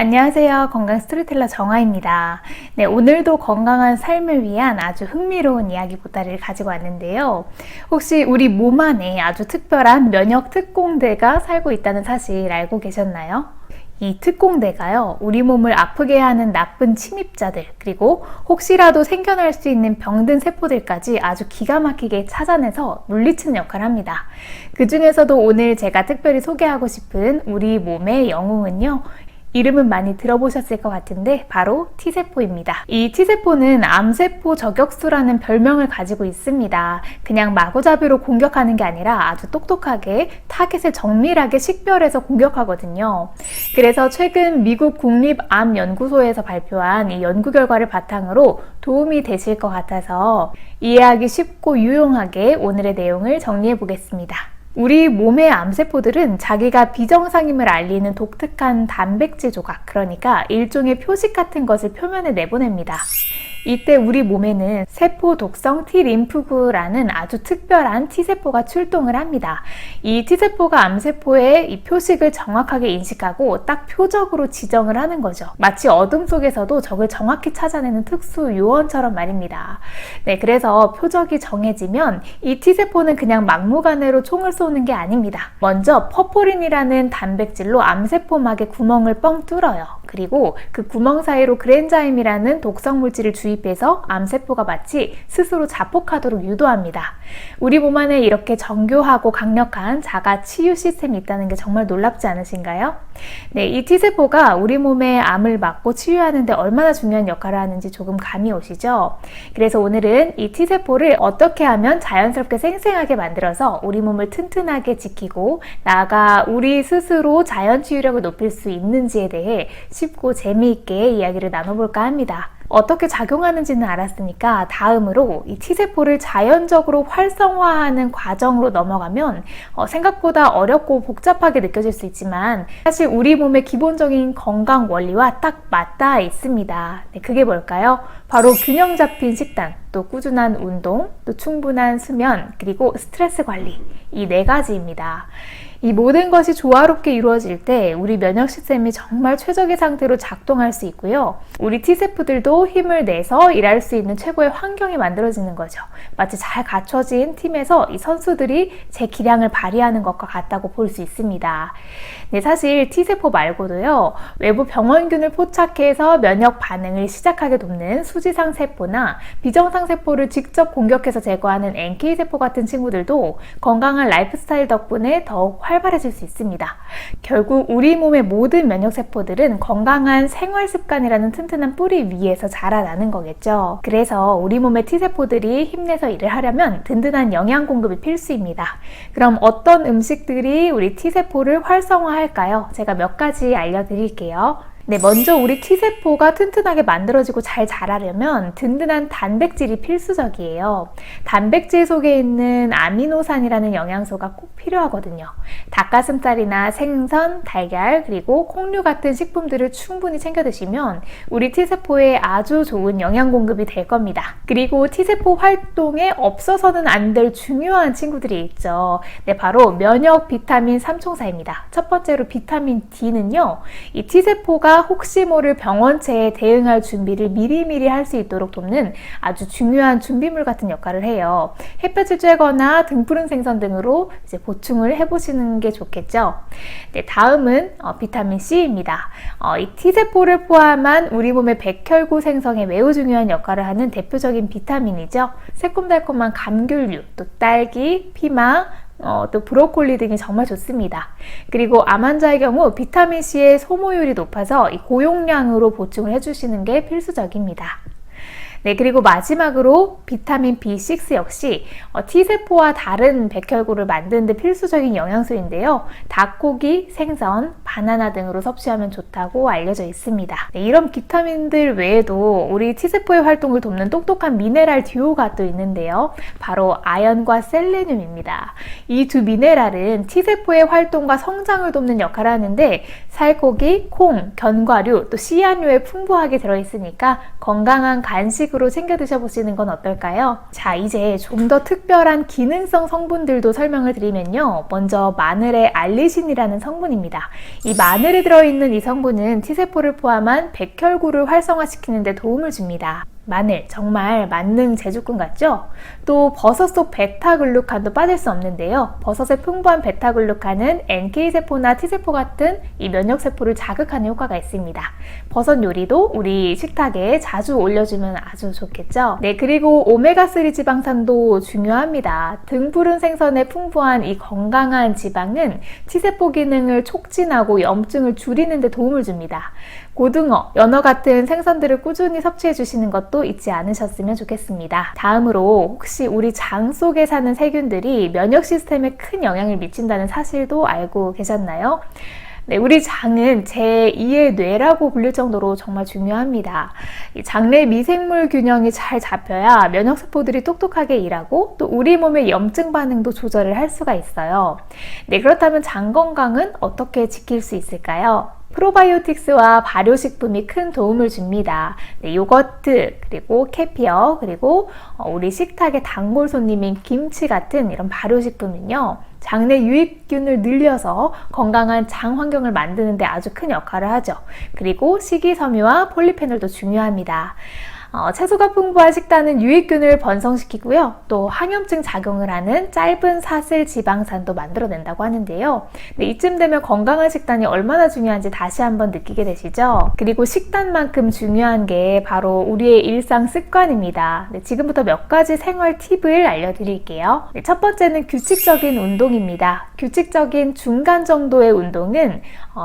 안녕하세요. 건강 스토리텔러 정아입니다. 네, 오늘도 건강한 삶을 위한 아주 흥미로운 이야기 보따리를 가지고 왔는데요. 혹시 우리 몸 안에 아주 특별한 면역 특공대가 살고 있다는 사실 알고 계셨나요? 이 특공대가요, 우리 몸을 아프게 하는 나쁜 침입자들, 그리고 혹시라도 생겨날 수 있는 병든 세포들까지 아주 기가 막히게 찾아내서 물리치는 역할을 합니다. 그 중에서도 오늘 제가 특별히 소개하고 싶은 우리 몸의 영웅은요, 이름은 많이 들어보셨을 것 같은데 바로 T세포입니다. 이 T세포는 암세포 저격수라는 별명을 가지고 있습니다. 그냥 마구잡이로 공격하는 게 아니라 아주 똑똑하게 타겟을 정밀하게 식별해서 공격하거든요. 그래서 최근 미국 국립암연구소에서 발표한 이 연구 결과를 바탕으로 도움이 되실 것 같아서 이해하기 쉽고 유용하게 오늘의 내용을 정리해 보겠습니다. 우리 몸의 암세포들은 자기가 비정상임을 알리는 독특한 단백질 조각, 그러니까 일종의 표식 같은 것을 표면에 내보냅니다. 이때 우리 몸에는 세포 독성 T림프구라는 아주 특별한 T세포가 출동을 합니다. 이 T세포가 암세포의 이 표식을 정확하게 인식하고 딱 표적으로 지정을 하는 거죠. 마치 어둠 속에서도 적을 정확히 찾아내는 특수 요원처럼 말입니다. 네, 그래서 표적이 정해지면 이 T세포는 그냥 막무가내로 총을 쏘는 게 아닙니다. 먼저 퍼포린이라는 단백질로 암세포막에 구멍을 뻥 뚫어요. 그리고 그 구멍 사이로 그랜자임이라는 독성 물질을 주입해서 암세포가 마치 스스로 자폭하도록 유도합니다. 우리 몸 안에 이렇게 정교하고 강력한 자가 치유 시스템이 있다는 게 정말 놀랍지 않으신가요? 네, 이 T세포가 우리 몸의 암을 막고 치유하는 데 얼마나 중요한 역할을 하는지 조금 감이 오시죠? 그래서 오늘은 이 T세포를 어떻게 하면 자연스럽게 생생하게 만들어서 우리 몸을 튼튼하게 지키고 나아가 우리 스스로 자연 치유력을 높일 수 있는지에 대해 쉽고 재미있게 이야기를 나눠볼까 합니다. 어떻게 작용하는지는 알았으니까 다음으로 이 T세포를 자연적으로 활성화하는 과정으로 넘어가면 생각보다 어렵고 복잡하게 느껴질 수 있지만 사실 우리 몸의 기본적인 건강 원리와 딱 맞닿아 있습니다. 네, 그게 뭘까요? 바로 균형 잡힌 식단, 또 꾸준한 운동, 또 충분한 수면, 그리고 스트레스 관리, 이 네 가지입니다. 이 모든 것이 조화롭게 이루어질 때 우리 면역 시스템이 정말 최적의 상태로 작동할 수 있고요. 우리 T세포들도 힘을 내서 일할 수 있는 최고의 환경이 만들어지는 거죠. 마치 잘 갖춰진 팀에서 이 선수들이 제 기량을 발휘하는 것과 같다고 볼 수 있습니다. 네, 사실 T세포 말고도요, 외부 병원균을 포착해서 면역 반응을 시작하게 돕는 수지상 세포나 비정상 세포를 직접 공격해서 제거하는 NK세포 같은 친구들도 건강한 라이프 스타일 덕분에 더욱 활발해질 수 있습니다. 결국 우리 몸의 모든 면역세포들은 건강한 생활습관이라는 튼튼한 뿌리 위에서 자라나는 거겠죠. 그래서 우리 몸의 T세포들이 힘내서 일을 하려면 든든한 영양 공급이 필수입니다. 그럼 어떤 음식들이 우리 T세포를 활성화할까요? 제가 몇 가지 알려드릴게요. 네, 먼저 우리 T세포가 튼튼하게 만들어지고 잘 자라려면 든든한 단백질이 필수적이에요. 단백질 속에 있는 아미노산이라는 영양소가 꼭 필요하거든요. 닭가슴살이나 생선, 달걀, 그리고 콩류 같은 식품들을 충분히 챙겨 드시면 우리 T세포에 아주 좋은 영양 공급이 될 겁니다. 그리고 T세포 활동에 없어서는 안 될 중요한 친구들이 있죠. 네, 바로 면역 비타민 3총사입니다. 첫 번째로 비타민 D는요, 이 T세포가 혹시 모를 병원체에 대응할 준비를 미리미리 할 수 있도록 돕는 아주 중요한 준비물 같은 역할을 해요. 햇볕을 쬐거나 등푸른 생선 등으로 이제 보충을 해보시는 게 좋겠죠. 네, 다음은 비타민 C입니다. 이 T세포를 포함한 우리 몸의 백혈구 생성에 매우 중요한 역할을 하는 대표적인 비타민이죠. 새콤달콤한 감귤류, 또 딸기, 피망, 또 브로콜리 등이 정말 좋습니다. 그리고 암 환자의 경우 비타민C의 소모율이 높아서 이 고용량으로 보충을 해주시는 게 필수적입니다. 네, 그리고 마지막으로 비타민 B6 역시 T세포와 다른 백혈구를 만드는 데 필수적인 영양소인데요. 닭고기, 생선, 바나나 등으로 섭취하면 좋다고 알려져 있습니다. 네, 이런 비타민들 외에도 우리 T세포의 활동을 돕는 똑똑한 미네랄 듀오가 또 있는데요. 바로 아연과 셀레늄입니다. 이 두 미네랄은 T세포의 활동과 성장을 돕는 역할을 하는데 살코기, 콩, 견과류, 또 씨앗류에 풍부하게 들어있으니까 건강한 간식 간식으로 챙겨 드셔보시는 건 어떨까요? 자, 이제 좀 더 특별한 기능성 성분들도 설명을 드리면요. 먼저 마늘의 알리신이라는 성분입니다. 이 마늘에 들어있는 이 성분은 T세포를 포함한 백혈구를 활성화시키는 데 도움을 줍니다. 마늘, 정말 만능 제주꾼 같죠? 또 버섯 속 베타글루칸도 빠질 수 없는데요. 버섯에 풍부한 베타글루칸은 NK세포나 T세포 같은 이 면역세포를 자극하는 효과가 있습니다. 버섯 요리도 우리 식탁에 자주 올려주면 아주 좋겠죠? 네, 그리고 오메가3 지방산도 중요합니다. 등푸른 생선에 풍부한 이 건강한 지방은 T세포 기능을 촉진하고 염증을 줄이는 데 도움을 줍니다. 고등어, 연어 같은 생선들을 꾸준히 섭취해 주시는 것도 잊지 않으셨으면 좋겠습니다. 다음으로 혹시 우리 장 속에 사는 세균들이 면역 시스템에 큰 영향을 미친다는 사실도 알고 계셨나요? 네, 우리 장은 제2의 뇌라고 불릴 정도로 정말 중요합니다. 이 장내 미생물 균형이 잘 잡혀야 면역세포들이 똑똑하게 일하고 또 우리 몸의 염증 반응도 조절을 할 수가 있어요. 네, 그렇다면 장 건강은 어떻게 지킬 수 있을까요? 프로바이오틱스와 발효식품이 큰 도움을 줍니다. 네, 요거트, 그리고 캐피어, 그리고 우리 식탁의 단골 손님인 김치 같은 이런 발효식품은요, 장내 유익균을 늘려서 건강한 장 환경을 만드는 데 아주 큰 역할을 하죠. 그리고 식이섬유와 폴리페놀도 중요합니다. 채소가 풍부한 식단은 유익균을 번성시키고요. 또 항염증 작용을 하는 짧은 사슬 지방산도 만들어낸다고 하는데요. 네, 이쯤 되면 건강한 식단이 얼마나 중요한지 다시 한번 느끼게 되시죠? 그리고 식단만큼 중요한 게 바로 우리의 일상 습관입니다. 네, 지금부터 몇 가지 생활 팁을 알려드릴게요. 네, 첫 번째는 규칙적인 운동입니다. 규칙적인 중간 정도의 운동은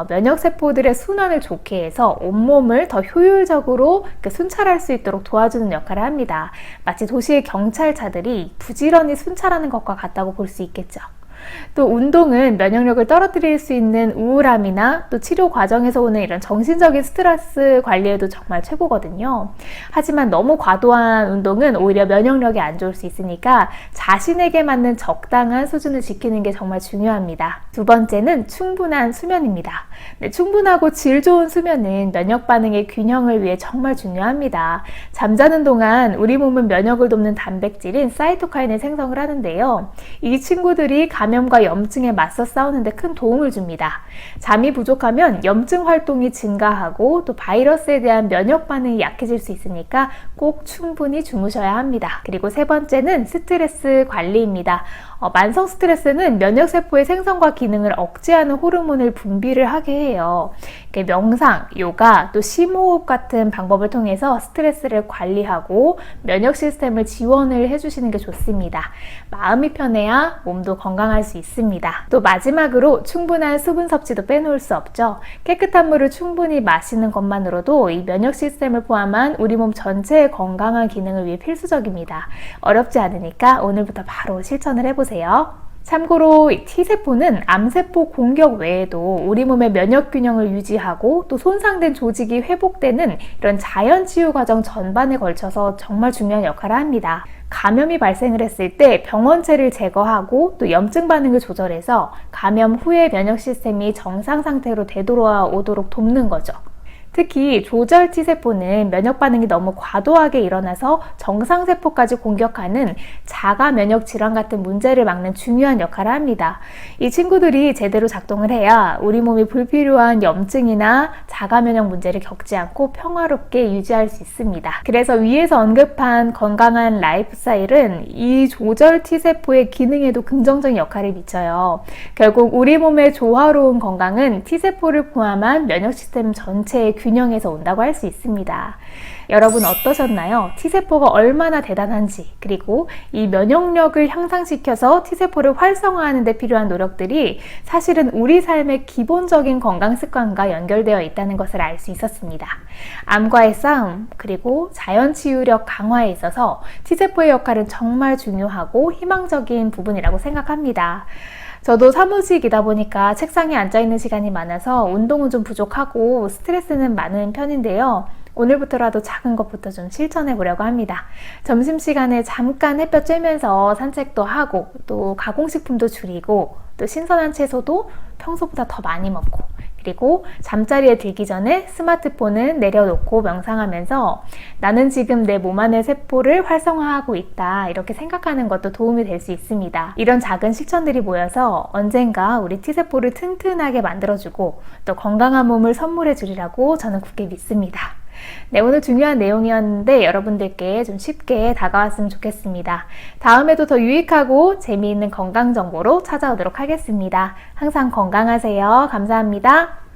면역세포들의 순환을 좋게 해서 온몸을 더 효율적으로 순찰할 수 있도록 도와주는 역할을 합니다. 마치 도시의 경찰차들이 부지런히 순찰하는 것과 같다고 볼 수 있겠죠. 또 운동은 면역력을 떨어뜨릴 수 있는 우울함이나 또 치료 과정에서 오는 이런 정신적인 스트레스 관리에도 정말 최고거든요. 하지만 너무 과도한 운동은 오히려 면역력이 안 좋을 수 있으니까 자신에게 맞는 적당한 수준을 지키는 게 정말 중요합니다. 두 번째는 충분한 수면입니다. 네, 충분하고 질 좋은 수면은 면역 반응의 균형을 위해 정말 중요합니다. 잠자는 동안 우리 몸은 면역을 돕는 단백질인 사이토카인을 생성을 하는데요. 이 친구들이 감염과 염증에 맞서 싸우는 데 큰 도움을 줍니다. 잠이 부족하면 염증 활동이 증가하고 또 바이러스에 대한 면역 반응이 약해질 수 있으니까 꼭 충분히 주무셔야 합니다. 그리고 세 번째는 스트레스 관리입니다. 만성 스트레스는 면역세포의 생성과 기능을 억제하는 호르몬을 분비를 하게 해요. 명상, 요가, 또 심호흡 같은 방법을 통해서 스트레스를 관리하고 면역 시스템을 지원을 해주시는 게 좋습니다. 마음이 편해야 몸도 건강할 수 있습니다. 또 마지막으로 충분한 수분 섭취도 빼놓을 수 없죠. 깨끗한 물을 충분히 마시는 것만으로도 이 면역 시스템을 포함한 우리 몸 전체의 건강한 기능을 위해 필수적입니다. 어렵지 않으니까 오늘부터 바로 실천을 해보세요. 참고로 T세포는 암세포 공격 외에도 우리 몸의 면역 균형을 유지하고 또 손상된 조직이 회복되는 이런 자연 치유 과정 전반에 걸쳐서 정말 중요한 역할을 합니다. 감염이 발생을 했을 때 병원체를 제거하고 또 염증 반응을 조절해서 감염 후에 면역 시스템이 정상 상태로 되돌아오도록 돕는 거죠. 특히 조절 T세포는 면역 반응이 너무 과도하게 일어나서 정상세포까지 공격하는 자가 면역 질환 같은 문제를 막는 중요한 역할을 합니다. 이 친구들이 제대로 작동을 해야 우리 몸이 불필요한 염증이나 자가 면역 문제를 겪지 않고 평화롭게 유지할 수 있습니다. 그래서 위에서 언급한 건강한 라이프스타일은 이 조절 T세포의 기능에도 긍정적인 역할을 미쳐요. 결국 우리 몸의 조화로운 건강은 T세포를 포함한 면역 시스템 전체의 균형에서 온다고 할 수 있습니다. 여러분 어떠셨나요? T세포가 얼마나 대단한지, 그리고 이 면역력을 향상시켜서 T세포를 활성화하는 데 필요한 노력들이 사실은 우리 삶의 기본적인 건강 습관과 연결되어 있다는 것을 알 수 있었습니다. 암과의 싸움, 그리고 자연치유력 강화에 있어서 T세포의 역할은 정말 중요하고 희망적인 부분이라고 생각합니다. 저도 사무직이다 보니까 책상에 앉아있는 시간이 많아서 운동은 좀 부족하고 스트레스는 많은 편인데요. 오늘부터라도 작은 것부터 좀 실천해 보려고 합니다. 점심시간에 잠깐 햇볕 쬐면서 산책도 하고 또 가공식품도 줄이고 또 신선한 채소도 평소보다 더 많이 먹고 그리고 잠자리에 들기 전에 스마트폰은 내려놓고 명상하면서 나는 지금 내 몸 안의 세포를 활성화하고 있다, 이렇게 생각하는 것도 도움이 될 수 있습니다. 이런 작은 실천들이 모여서 언젠가 우리 T세포를 튼튼하게 만들어주고 또 건강한 몸을 선물해 주리라고 저는 굳게 믿습니다. 네, 오늘 중요한 내용이었는데 여러분들께 좀 쉽게 다가왔으면 좋겠습니다. 다음에도 더 유익하고 재미있는 건강 정보로 찾아오도록 하겠습니다. 항상 건강하세요. 감사합니다.